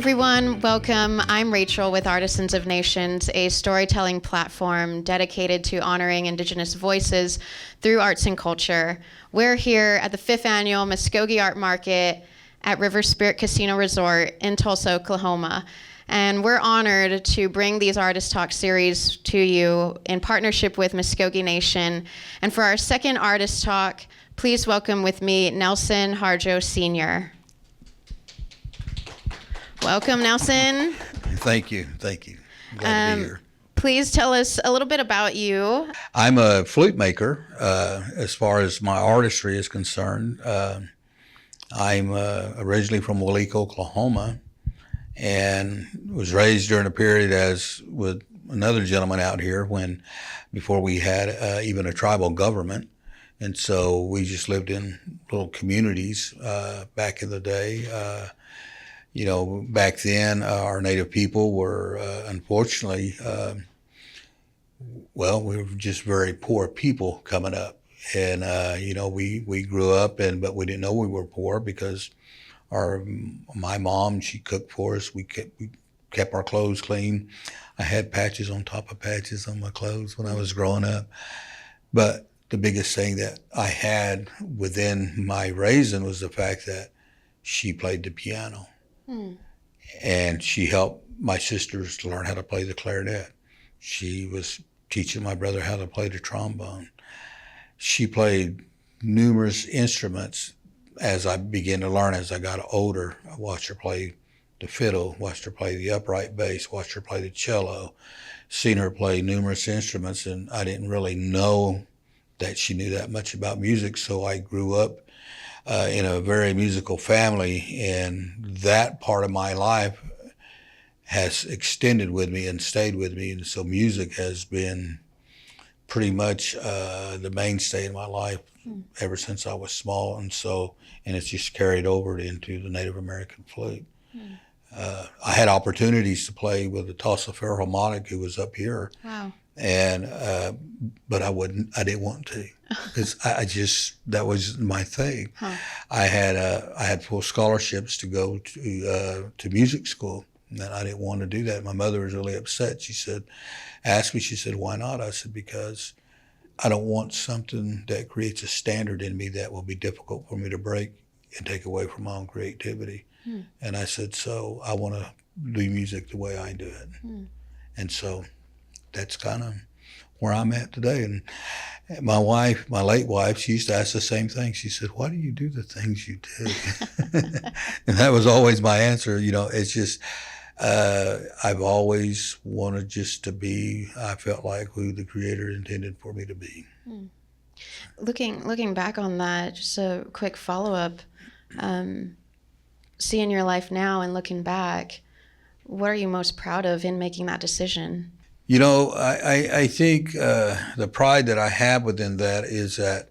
everyone, welcome. I'm Rachel with Artisans of Nations, a storytelling platform dedicated to honoring Indigenous voices through arts and culture. We're here at the 5th Annual Msvskoke Art Market at River Spirit Casino Resort in Tulsa, Oklahoma. And we're honored to bring these Artist Talk series to you in partnership with Muscogee Nation. And for our second Artist Talk, please welcome with me Nelson Harjo Sr. Welcome, Nelson. Thank you. I'm glad to be here. Please tell us a little bit about you. I'm a flute maker as far as my artistry is concerned. I'm originally from Mvskoke, Oklahoma, and was raised during a period as with another gentleman out here before we had even a tribal government. And so we just lived in little communities back in the day. Back then, our native people were, unfortunately, we were just very poor people coming up. And, we grew up, but we didn't know we were poor because my mom, she cooked for us. We kept our clothes clean. I had patches on top of patches on my clothes when I was growing up. But the biggest thing that I had within my raising was the fact that she played the piano. And she helped my sisters to learn how to play the clarinet. She was teaching my brother how to play the trombone. She played numerous instruments as I began to learn as I got older. I watched her play the fiddle, watched her play the upright bass, watched her play the cello, seen her play numerous instruments, and I didn't really know that she knew that much about music, so I grew up in a very musical family, and that part of my life has extended with me and stayed with me. And so music has been pretty much the mainstay in my life ever since I was small. And it's just carried over into the Native American flute. I had opportunities to play with the Tulsa Philharmonic, who was up here. Wow. And but I didn't want to, because that was my thing. I had full scholarships to go to music school, and I didn't want to do that. My mother was really upset. She said, why not? I said, because I don't want something that creates a standard in me that will be difficult for me to break and take away from my own creativity. And I said, so I want to do music the way I do it. And so that's kind of where I'm at today. And my wife, my late wife, she used to ask the same thing. She said, why do you do the things you do? And that was always my answer. It's just, I've always wanted just to be, I felt like, who the Creator intended for me to be. Looking back on that, just a quick follow-up, seeing your life now and looking back, what are you most proud of in making that decision? I think the pride that I have within that is that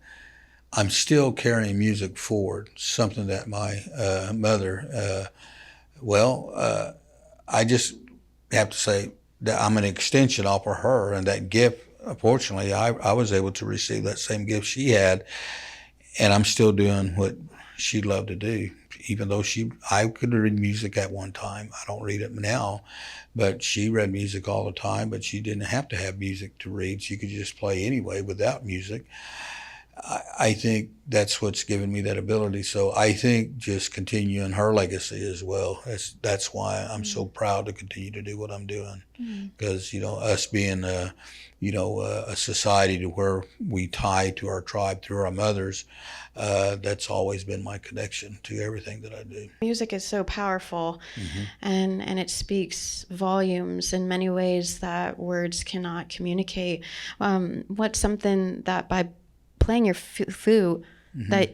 I'm still carrying music forward, something that my mother, I just have to say that I'm an extension off of her, and that gift, unfortunately, I was able to receive that same gift she had, and I'm still doing what she loved to do. Even though I could read music at one time. I don't read it now, but she read music all the time, but she didn't have to have music to read. She could just play anyway without music. I think that's what's given me that ability. So I think just continuing her legacy as well. That's why I'm so proud to continue to do what I'm doing. Because, us being a society to where we tie to our tribe through our mothers, that's always been my connection to everything that I do. Music is so powerful, and it speaks volumes in many ways that words cannot communicate. What's something that by playing your flute,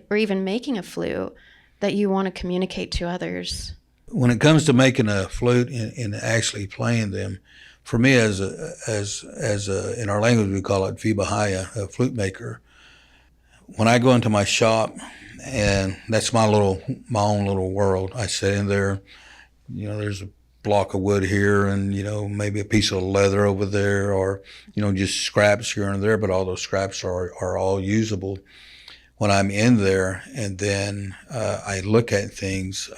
or even making a flute, that you want to communicate to others? When it comes to making a flute and actually playing them, for me, as in our language we call it vibahaya, a flute maker. When I go into my shop, and that's my own little world, I sit in there. There's a block of wood here, and maybe a piece of leather over there, or just scraps here and there. But all those scraps are all usable when I'm in there. And then I look at things.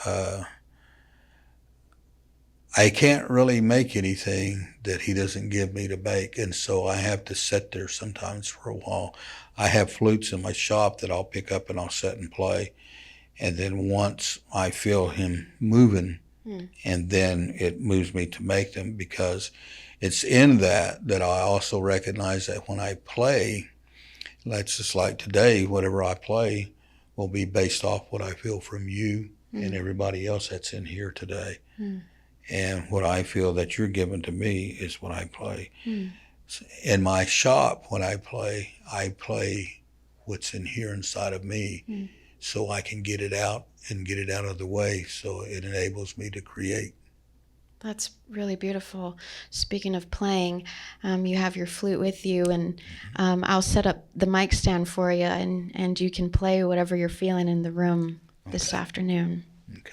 I can't really make anything that he doesn't give me to make, and so I have to sit there sometimes for a while. I have flutes in my shop that I'll pick up and I'll sit and play, and then once I feel him moving, and then it moves me to make them, because it's in that I also recognize that when I play, that's just like today, whatever I play will be based off what I feel from you and everybody else that's in here today. And what I feel that you're giving to me is what I play. In my shop, when I play what's in here inside of me, so I can get it out and get it out of the way, so it enables me to create. That's really beautiful. Speaking of playing, you have your flute with you, and I'll set up the mic stand for you, and you can play whatever you're feeling in the room this afternoon. Okay.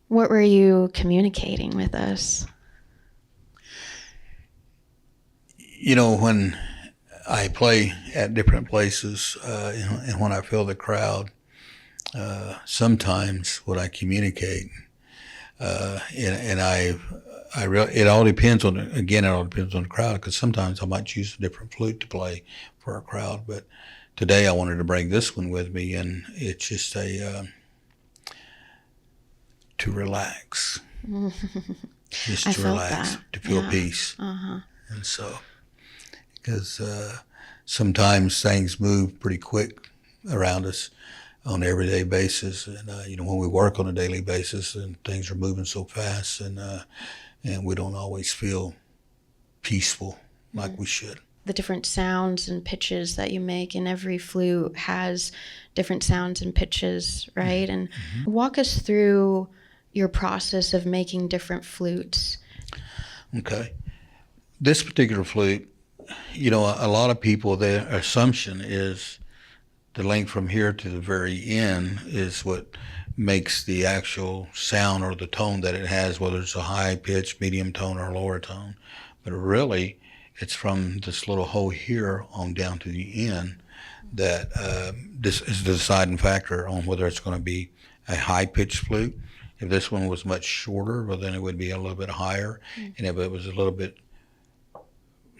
What were you communicating with us? You know, when I play at different places, and when I feel the crowd, sometimes what I communicate, and it all depends on, again, it all depends on the crowd, because sometimes I might choose a different flute to play for a crowd, but today I wanted to bring this one with me, and it's just to relax, just I to felt relax, that. to feel Yeah. peace. And so, because sometimes things move pretty quick around us on an everyday basis, and when we work on a daily basis, and things are moving so fast, and we don't always feel peaceful like we should. The different sounds and pitches that you make, and every flute has different sounds and pitches, right? And walk us through your process of making different flutes. Okay. This particular flute, a lot of people, their assumption is the length from here to the very end is what makes the actual sound or the tone that it has, whether it's a high pitch, medium tone, or lower tone. But really, it's from this little hole here on down to the end that this is the deciding factor on whether it's going to be a high pitched flute. If this one was much shorter, well, then it would be a little bit higher. And if it was a little bit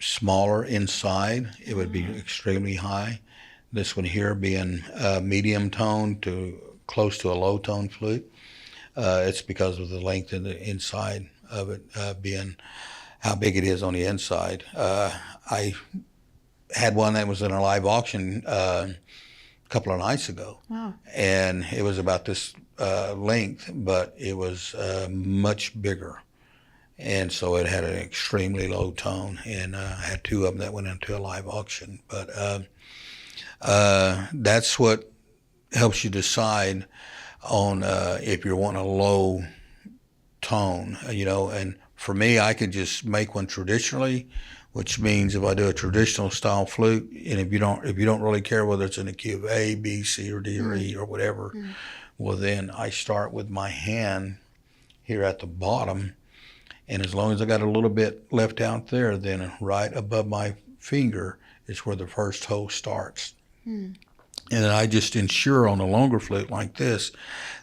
smaller inside, it would be extremely high. This one here being medium tone to close to a low tone flute. It's because of the length and the inside of it being how big it is on the inside. I had one that was in a live auction a couple of nights ago. Wow. And it was about this length, but it was much bigger. And so it had an extremely low tone, and I had two of them that went into a live auction. But that's what helps you decide on if you're wanting a low tone, and for me, I could just make one traditionally, which means if I do a traditional style flute, and if you don't really care whether it's in the key of A, B, C, or D, or E, or whatever, well, then I start with my hand here at the bottom, and as long as I got a little bit left out there, then right above my finger is where the first hole starts. And then I just ensure on a longer flute like this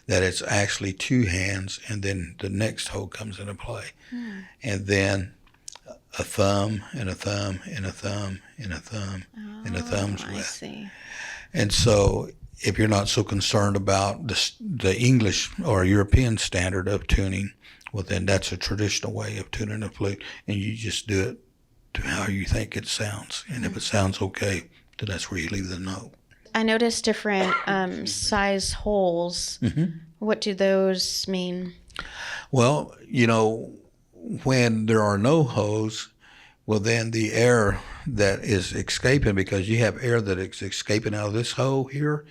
that it's actually two hands, and then the next hole comes into play. And then a thumb and a thumb and a thumb and a thumb and a thumb's I width. see. And so if you're not so concerned about the English or European standard of tuning, well, then that's a traditional way of tuning a flute, and you just do it to how you think it sounds. And if it sounds okay, then that's where you leave the note. I noticed different size holes. What do those mean? Well, when there are no holes, well, then the air that is escaping, because you have air that is escaping out of this hole here,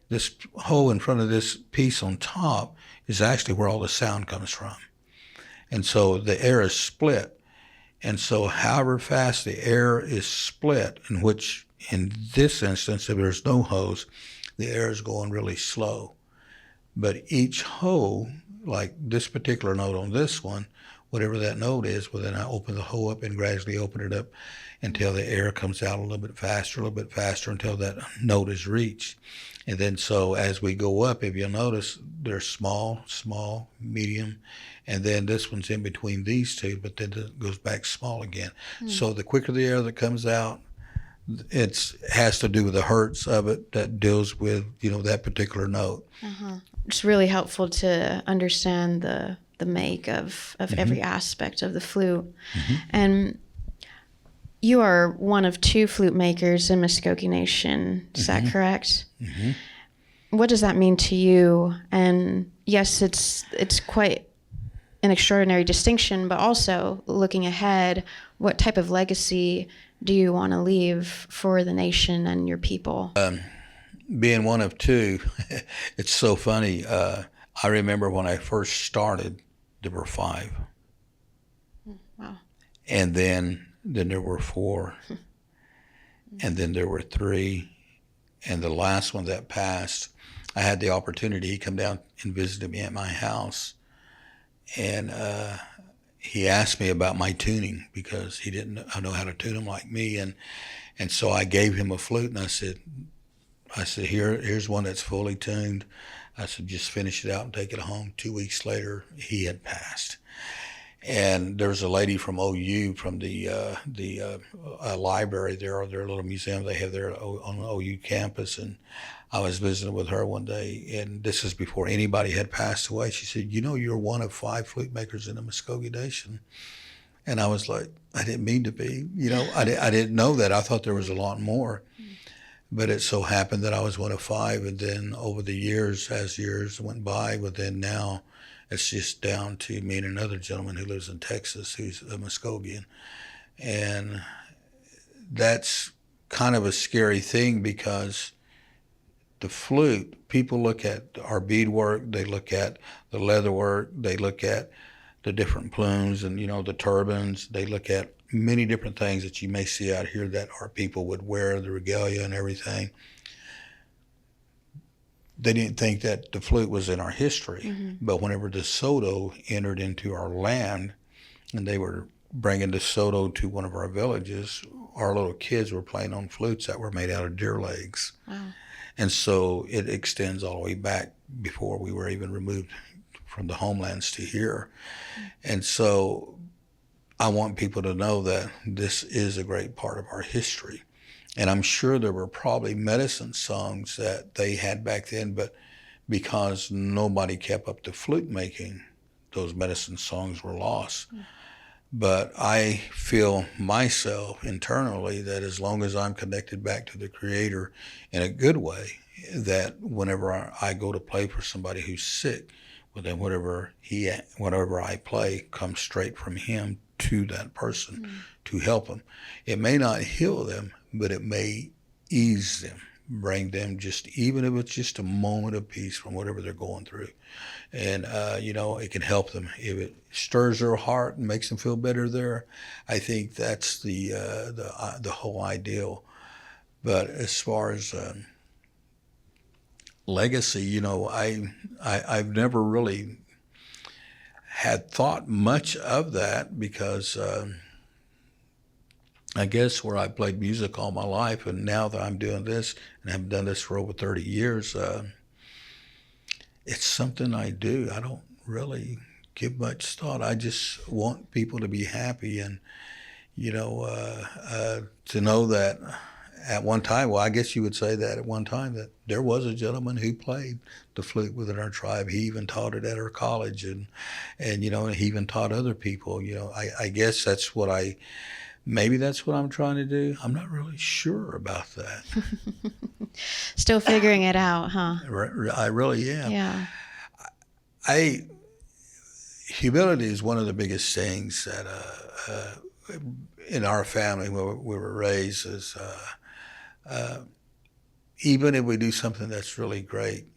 this hole in front of this piece on top is actually where all the sound comes from. And so the air is split. And so however fast the air is split, in which in this instance, if there's no hose, the air is going really slow. But each hole, like this particular note on this one, whatever that note is, well, then I open the hole up and gradually open it up until the air comes out a little bit faster until that note is reached. And then so as we go up, if you'll notice, there's small, small, medium, and then this one's in between these two, but then it goes back small again. So the quicker the air that comes out, it has to do with the hertz of it that deals with, that particular note. It's really helpful to understand the make of every aspect of the flute. And you are one of two flute makers in Muscogee Nation. Is that correct? What does that mean to you? And yes, it's quite an extraordinary distinction, but also looking ahead, what type of legacy do you want to leave for the nation and your people? Being one of two, it's so funny. I remember when I first started, there were 5. Wow. And then there were 4. And then there were 3. And the last one that passed, I had the opportunity. He come down and visited me at my house. And he asked me about my tuning because he didn't know how to tune them like me. And so I gave him a flute, and I said, here's one that's fully tuned. I said, just finish it out and take it home. 2 weeks later, he had passed. And there's a lady from OU, from the library there, or their little museum they have there on the OU campus. And I was visiting with her one day, and this is before anybody had passed away. She said, you're one of 5 flute makers in the Muscogee Nation. And I was like, I didn't mean to be. I didn't know that. I thought there was a lot more. But it so happened that I was one of 5, and then over the years, as years went by, but then now it's just down to me and another gentleman who lives in Texas who's a Muskogean. And that's kind of a scary thing because the flute, people look at our beadwork, they look at the leather work, they look at the different plumes and, the turbans, they look at many different things that you may see out here that our people would wear, the regalia and everything. They didn't think that the flute was in our history. But whenever De Soto entered into our land and they were bringing De Soto to one of our villages, our little kids were playing on flutes that were made out of deer legs. Wow. And so it extends all the way back before we were even removed from the homelands to here. And so I want people to know that this is a great part of our history. And I'm sure there were probably medicine songs that they had back then, but because nobody kept up the flute making, those medicine songs were lost. But I feel myself internally that as long as I'm connected back to the Creator in a good way, that whenever I go to play for somebody who's sick, well then whatever I play comes straight from Him to that person to help them. It may not heal them, but it may ease them, bring them just, even if it's just a moment of peace from whatever they're going through. And, it can help them. If it stirs their heart and makes them feel better there, I think that's the whole ideal. But as far as legacy, I've never really had thought much of that because I guess where I played music all my life, and now that I'm doing this and I've done this for over 30 years, it's something I do. I don't really give much thought. I just want people to be happy and, to know that at one time, well, I guess you would say that at one time that there was a gentleman who played the flute within our tribe. He even taught it at our college and he even taught other people. I guess maybe that's what I'm trying to do. I'm not really sure about that. Still figuring it out, huh? I really am. Yeah. Humility is one of the biggest things that in our family where we were raised is even if we do something that's really great,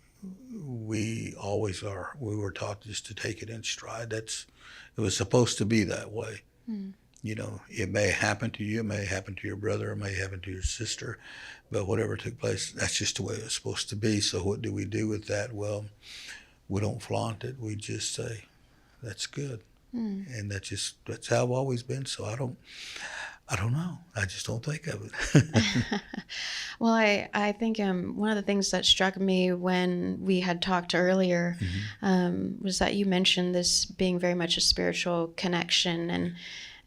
we were taught just to take it in stride. It was supposed to be that way. It may happen to you, it may happen to your brother, it may happen to your sister, but whatever took place, that's just the way it's supposed to be. So what do we do with that? Well, we don't flaunt it. We just say, that's good. And that's how I've always been. So I don't know. I just don't think of it. Well, I think one of the things that struck me when we had talked earlier was that you mentioned this being very much a spiritual connection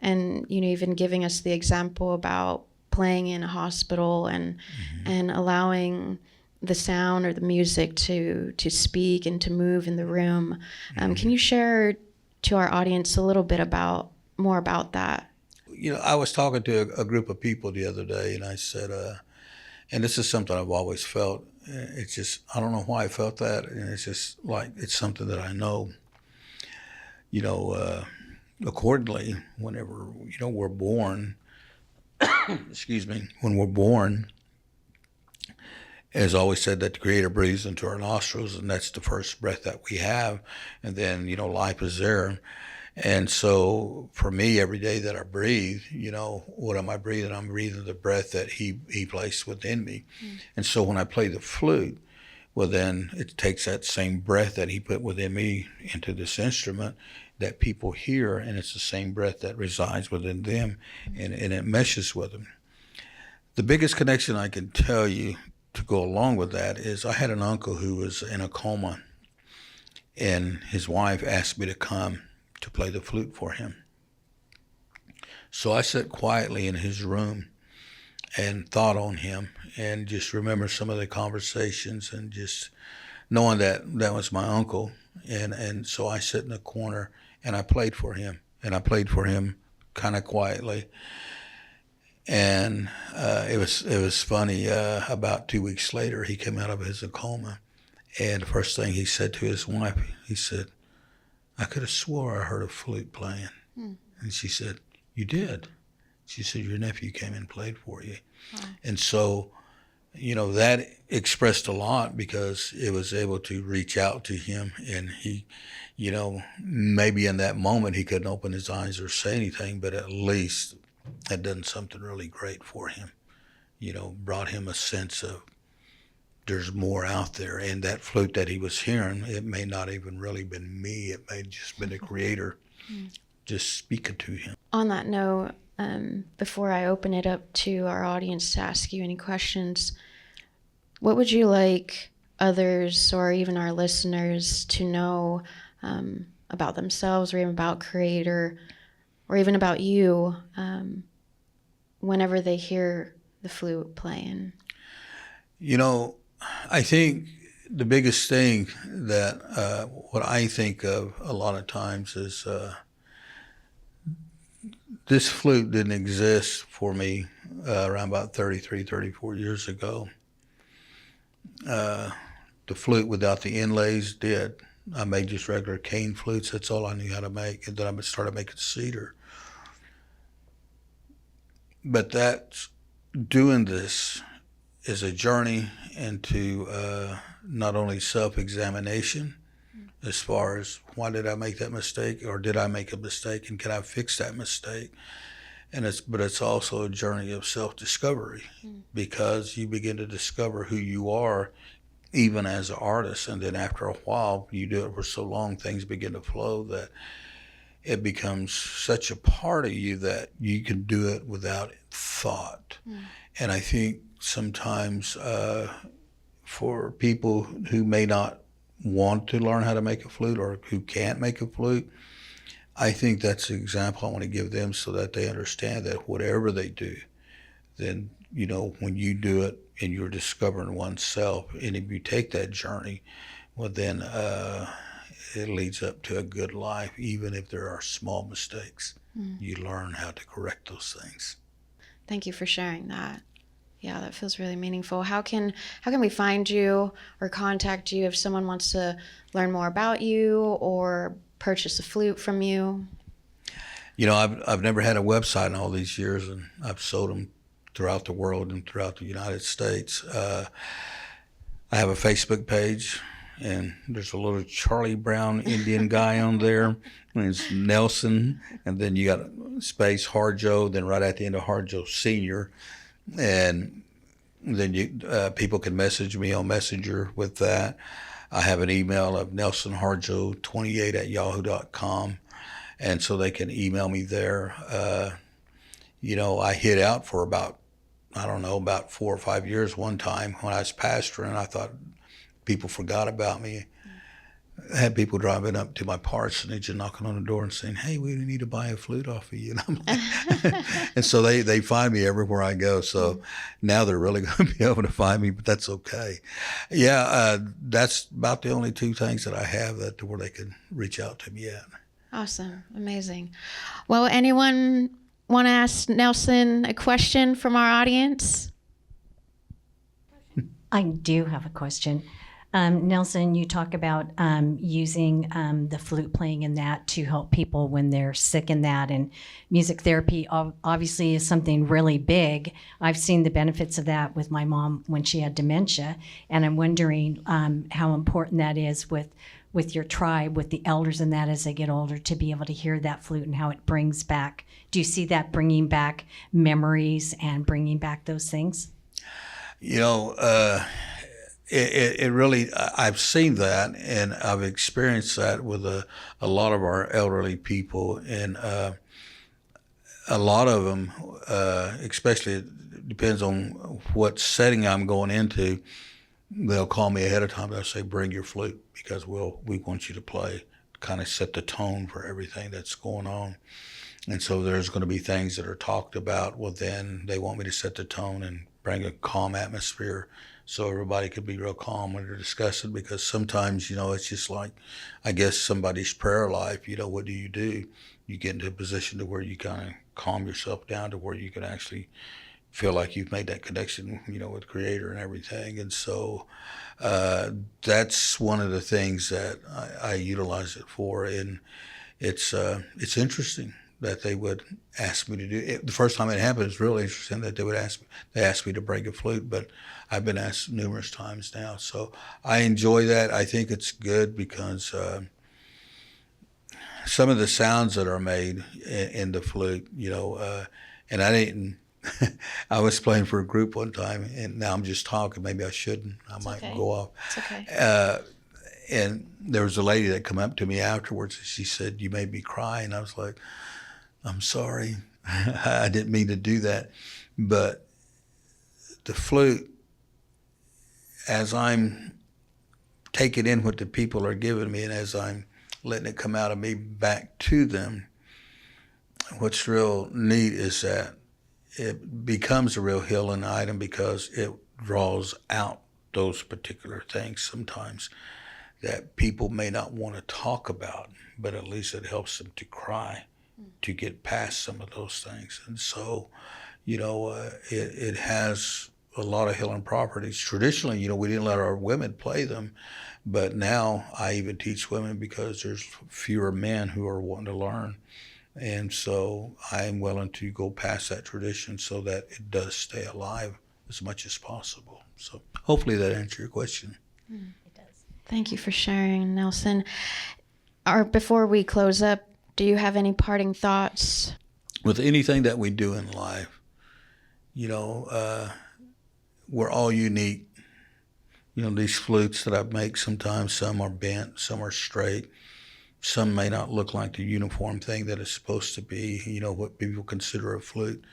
and even giving us the example about playing in a hospital and allowing the sound or the music to speak and to move in the room. Can you share to our audience a little bit more about that? I was talking to a group of people the other day, and I said, and this is something I've always felt. It's just, I don't know why I felt that, and it's just like, it's something that I know. Accordingly, whenever, we're born, excuse me, when we're born, as always said, that the Creator breathes into our nostrils, and that's the first breath that we have, and then, life is there. And so for me, every day that I breathe, what am I breathing? I'm breathing the breath that he placed within me. And so when I play the flute, well, then it takes that same breath that he put within me into this instrument that people hear, and it's the same breath that resides within them, and it meshes with them. The biggest connection I can tell you to go along with that is I had an uncle who was in a coma, and his wife asked me to come to play the flute for him. So I sat quietly in his room and thought on him and just remember some of the conversations and just knowing that was my uncle. And so I sat in a corner and I played for him, and I played for him kind of quietly. And it was funny. About 2 weeks later, he came out of his coma, and the first thing he said to his wife, he said, "I could have swore I heard a flute playing." And she said, "You did?" She said, "Your nephew came and played for you." Wow. And so, that expressed a lot because it was able to reach out to him, and he, maybe in that moment he couldn't open his eyes or say anything, but at least had done something really great for him, brought him a sense of there's more out there. And that flute that he was hearing, it may not even really been me. It may just been the Creator just speaking to him. On that note, before I open it up to our audience to ask you any questions, what would you like others or even our listeners to know about themselves or even about Creator or even about you whenever they hear the flute playing? I think the biggest thing that what I think of a lot of times is this flute didn't exist for me around about 33, 34 years ago. The flute without the inlays did. I made just regular cane flutes. That's all I knew how to make. And then I started making cedar. But that's doing this is a journey into not only self-examination as far as why did I make that mistake, or did I make a mistake, and can I fix that mistake? But it's also a journey of self-discovery, because you begin to discover who you are even as an artist, and then after a while, you do it for so long, things begin to flow that it becomes such a part of you that you can do it without thought. And I think sometimes for people who may not want to learn how to make a flute, or who can't make a flute, I think that's the example I want to give them, so that they understand that whatever they do, then, you know, when you do it and you're discovering oneself, and if you take that journey, well, then it leads up to a good life. Even if there are small mistakes, you learn how to correct those things. Thank you for sharing that. Yeah, that feels really meaningful. How can we find you or contact you if someone wants to learn more about you or purchase a flute from you? You know, I've never had a website in all these years, and I've sold them throughout the world and throughout the United States. I have a Facebook page, and there's a little Charlie Brown Indian guy on there. And it's Nelson, and then you got space Harjo, then right at the end of Harjo Sr. And then people can message me on Messenger with that. I have an email of nelsonharjo28@yahoo.com, and so they can email me there. You know, I hid out for about 4 or 5 years one time when I was pastoring. I thought people forgot about me. I had people driving up to my parsonage and knocking on the door and saying, "Hey, we need to buy a flute off of you." And I'm like, and so they find me everywhere I go. So now they're really going to be able to find me, but that's okay. Yeah, that's about the only two things that I have where they can reach out to me at. Awesome. Amazing. Well, anyone want to ask Nelson a question from our audience? I do have a question. Nelson, you talk about using the flute playing in that to help people when they're sick in that, and music therapy obviously is something really big. I've seen the benefits of that with my mom when she had dementia, and I'm wondering how important that is with your tribe, with the elders and that as they get older, to be able to hear that flute and how it brings back. Do you see that bringing back memories and bringing back those things? You know, it really, I've seen that, and I've experienced that with a lot of our elderly people, and a lot of them, especially, it depends on what setting I'm going into, they'll call me ahead of time. They'll say, "Bring your flute, because we want you to play, kind of set the tone for everything that's going on." And so there's going to be things that are talked about. Well, then they want me to set the tone and bring a calm atmosphere, so everybody could be real calm when they're discussing, because sometimes, you know, it's just like, I guess, somebody's prayer life. You know, what do? You get into a position to where you kind of calm yourself down to where you can actually feel like you've made that connection, you know, with Creator and everything. And so that's one of the things that I utilize it for. And it's interesting that they would ask me to do it. The first time it happened, it's really interesting that they asked me to break a flute, but I've been asked numerous times now. So I enjoy that. I think it's good, because some of the sounds that are made in the flute, you know, and I didn't, I was playing for a group one time, and now I'm just talking. Maybe I shouldn't. I might go off. It's okay. And there was a lady that come up to me afterwards, and she said, "You made me cry." And I was like, "I'm sorry. I didn't mean to do that." But the flute, as I'm taking in what the people are giving me, and as I'm letting it come out of me back to them, what's real neat is that it becomes a real healing item, because it draws out those particular things sometimes that people may not want to talk about, but at least it helps them to cry, to get past some of those things. And so, it has a lot of healing properties. Traditionally, we didn't let our women play them, but now I even teach women because there's fewer men who are wanting to learn. And so I'm willing to go past that tradition so that it does stay alive as much as possible. So hopefully that answers your question. It does. Thank you for sharing, Nelson. Before we close up, do you have any parting thoughts? With anything that we do in life, we're all unique. These flutes that I make, sometimes some are bent, some are straight. Some may not look like the uniform thing that it's supposed to be, what people consider a flute.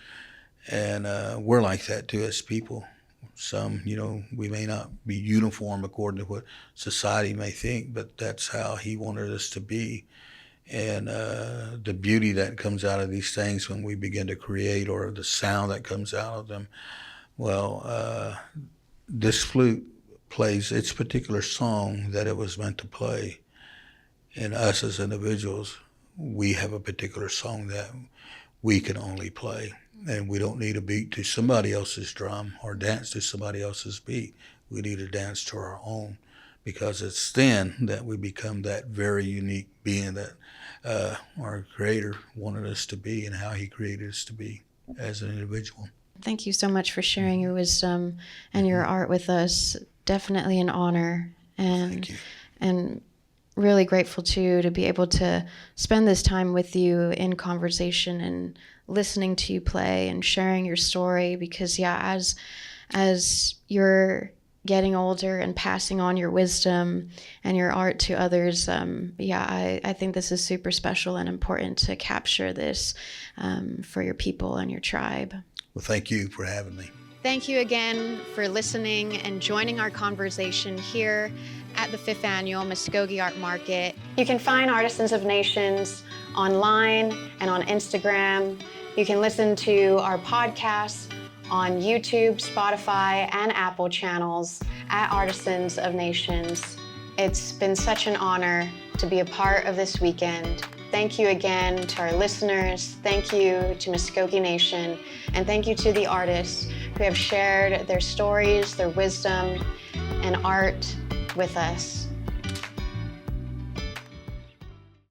And we're like that too as people. Some, we may not be uniform according to what society may think, but that's how he wanted us to be. And the beauty that comes out of these things when we begin to create, or the sound that comes out of them. Well, this flute plays its particular song that it was meant to play. And us as individuals, we have a particular song that we can only play. And we don't need a beat to somebody else's drum or dance to somebody else's beat. We need to dance to our own, because it's then that we become that very unique being that our Creator wanted us to be and how He created us to be as an individual. Thank you so much for sharing your wisdom and your art with us. Definitely an honor. Thank you. And really grateful too to be able to spend this time with you in conversation and listening to you play and sharing your story, because as you're getting older and passing on your wisdom and your art to others, I think this is super special and important to capture this for your people and your tribe. Well, thank you for having me. Thank you again for listening and joining our conversation here at the 5th Annual Msvskoke Art Market. You can find Artisans of Nations online and on Instagram. You can listen to our podcasts on YouTube, Spotify, and Apple channels at Artisans of Nations. It's been such an honor to be a part of this weekend. Thank you again to our listeners. Thank you to Muscogee Nation. And thank you to the artists who have shared their stories, their wisdom, and art with us.